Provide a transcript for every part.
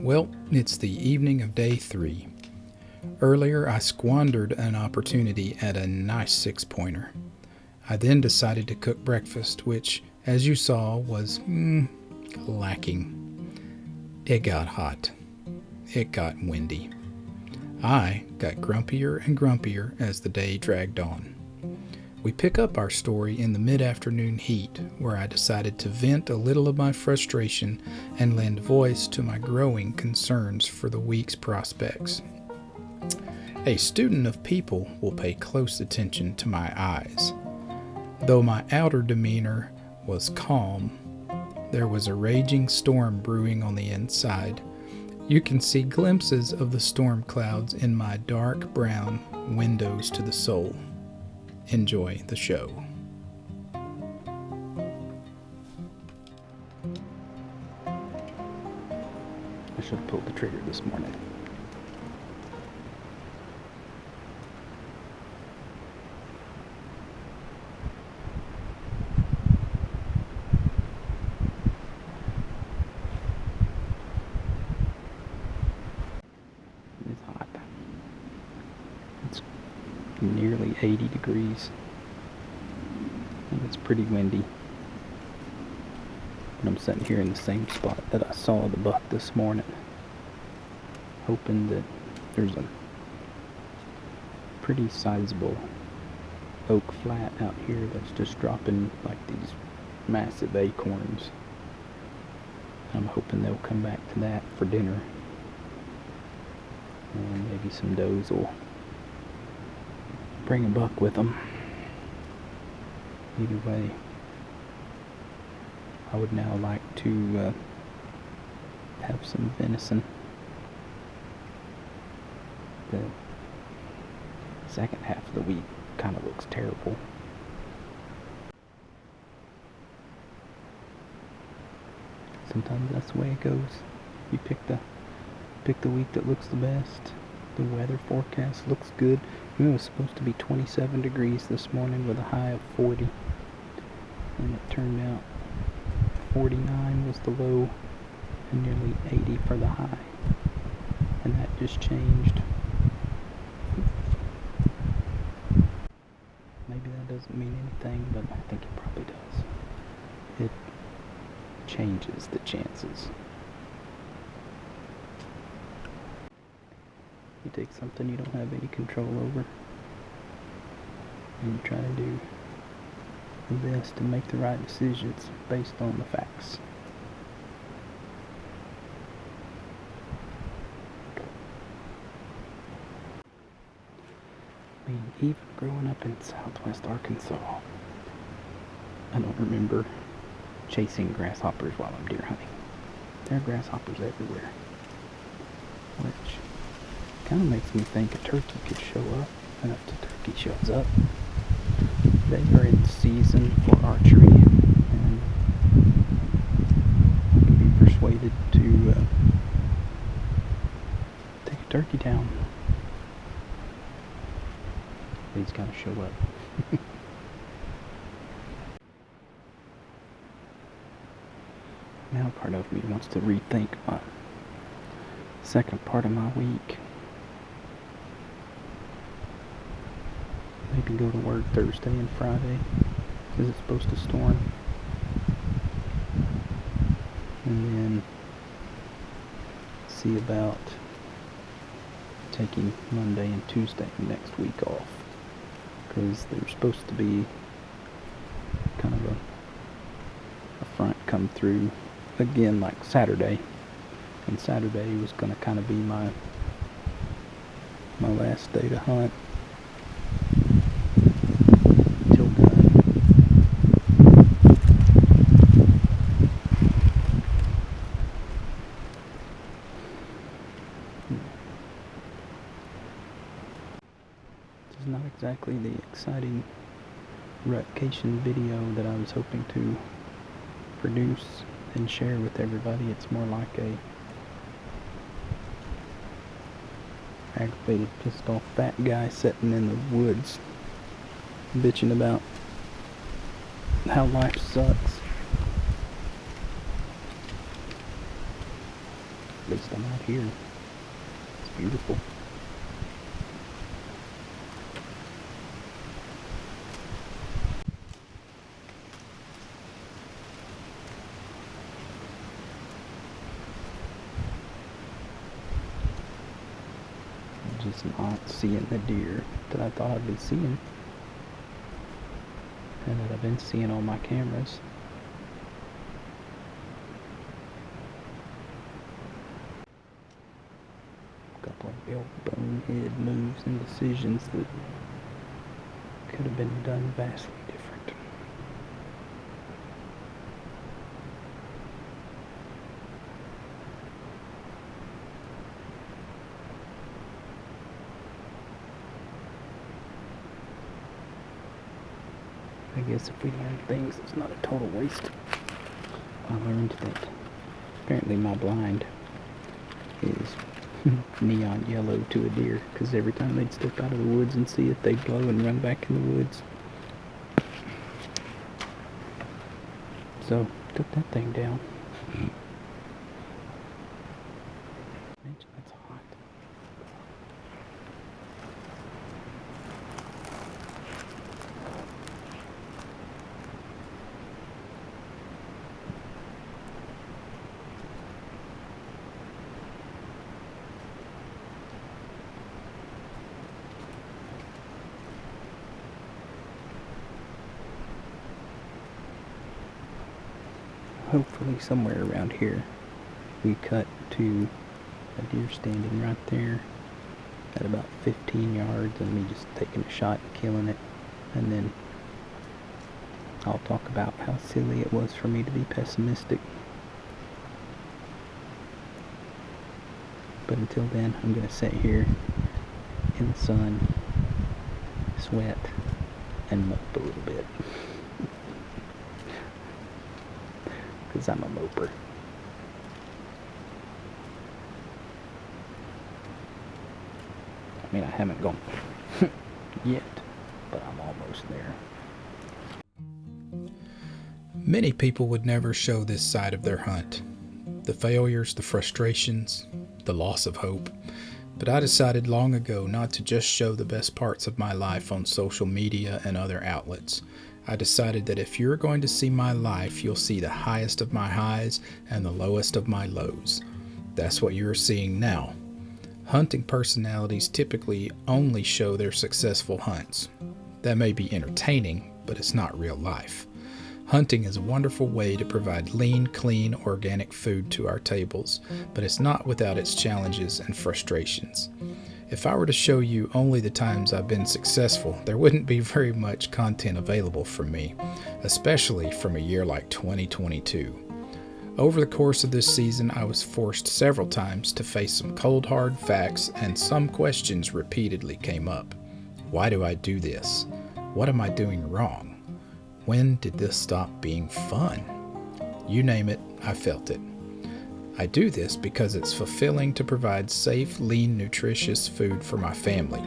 Well, it's the evening of day 3. Earlier, I squandered an opportunity at a nice 6-pointer. I then decided to cook breakfast, which, as you saw, was lacking. It got hot. It got windy. I got grumpier and grumpier as the day dragged on. We pick up our story in the mid-afternoon heat, where I decided to vent a little of my frustration and lend voice to my growing concerns for the week's prospects. A student of people will pay close attention to my eyes. Though my outer demeanor was calm, there was a raging storm brewing on the inside. You can see glimpses of the storm clouds in my dark brown windows to the soul. Enjoy the show. I should have pulled the trigger this morning. It's hot. It's nearly 80 degrees. And it's pretty windy. And I'm sitting here in the same spot that I saw the buck this morning, hoping that there's a pretty sizable oak flat out here that's just dropping like these massive acorns. I'm hoping they'll come back to that for dinner, and maybe some does will bring a buck with them. Either way, I would now like to have some venison. The second half of the week kind of looks terrible. Sometimes that's the way it goes. You pick the week that looks the best. The weather forecast looks good. It was supposed to be 27 degrees this morning with a high of 40. And it turned out 49 was the low and nearly 80 for the high. And that just changed. Maybe that doesn't mean anything, but I think it probably does. It changes the chances. You take something you don't have any control over, and you try to do the best to make the right decisions based on the facts. I mean, even growing up in southwest Arkansas, I don't remember chasing grasshoppers while I'm deer hunting. There are grasshoppers everywhere, which kind of makes me think a turkey could show up, and if the turkey shows up, they are in season for archery, and I can be persuaded to take a turkey down. But he's got to show up. Now part of me wants to rethink my second part of my week. Maybe go to work Thursday and Friday, because it's supposed to storm. And then see about taking Monday and Tuesday next week off, because there's supposed to be kind of a front come through again like Saturday. And Saturday was going to kind of be my last day to hunt. It's not exactly the exciting Rutcation video that I was hoping to produce and share with everybody. It's more like a aggravated, pissed off fat guy sitting in the woods bitching about how life sucks. least I'm out here. It's beautiful. I'm just not seeing the deer that I thought I'd be seeing, and that I've been seeing on my cameras. A couple of real bonehead moves and decisions that could have been done vastly different. I guess if we learn things, it's not a total waste. I learned that apparently my blind is neon yellow to a deer, because every time they'd step out of the woods and see it, they'd glow and run back in the woods. So, took that thing down. That's hot. Hopefully somewhere around here we cut to a deer standing right there at about 15 yards and me just taking a shot and killing it, and then I'll talk about how silly it was for me to be pessimistic. But until then, I'm going to sit here in the sun, sweat, and mope a little bit. Because I'm a moper. I mean, I haven't gone yet, but I'm almost there. Many people would never show this side of their hunt. The failures, the frustrations, the loss of hope. But I decided long ago not to just show the best parts of my life on social media and other outlets. I decided that if you're going to see my life, you'll see the highest of my highs and the lowest of my lows. That's what you're seeing now. Hunting personalities typically only show their successful hunts. That may be entertaining, but it's not real life. Hunting is a wonderful way to provide lean, clean, organic food to our tables, but it's not without its challenges and frustrations. If I were to show you only the times I've been successful, there wouldn't be very much content available from me, especially from a year like 2022. Over the course of this season, I was forced several times to face some cold hard facts, and some questions repeatedly came up. Why do I do this? What am I doing wrong? When did this stop being fun? You name it, I felt it. I do this because it's fulfilling to provide safe, lean, nutritious food for my family.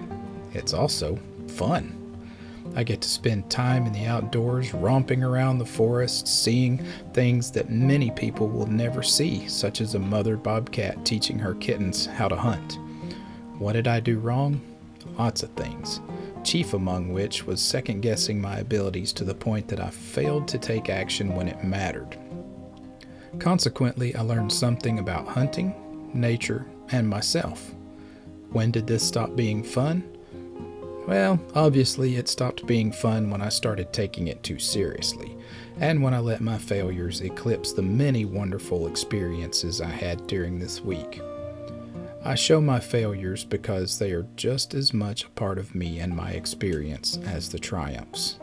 It's also fun. I get to spend time in the outdoors, romping around the forest, seeing things that many people will never see, such as a mother bobcat teaching her kittens how to hunt. What did I do wrong? Lots of things. Chief among which was second-guessing my abilities to the point that I failed to take action when it mattered. Consequently, I learned something about hunting, nature, and myself. When did this stop being fun? Well, obviously it stopped being fun when I started taking it too seriously, and when I let my failures eclipse the many wonderful experiences I had during this week. I show my failures because they are just as much a part of me and my experience as the triumphs.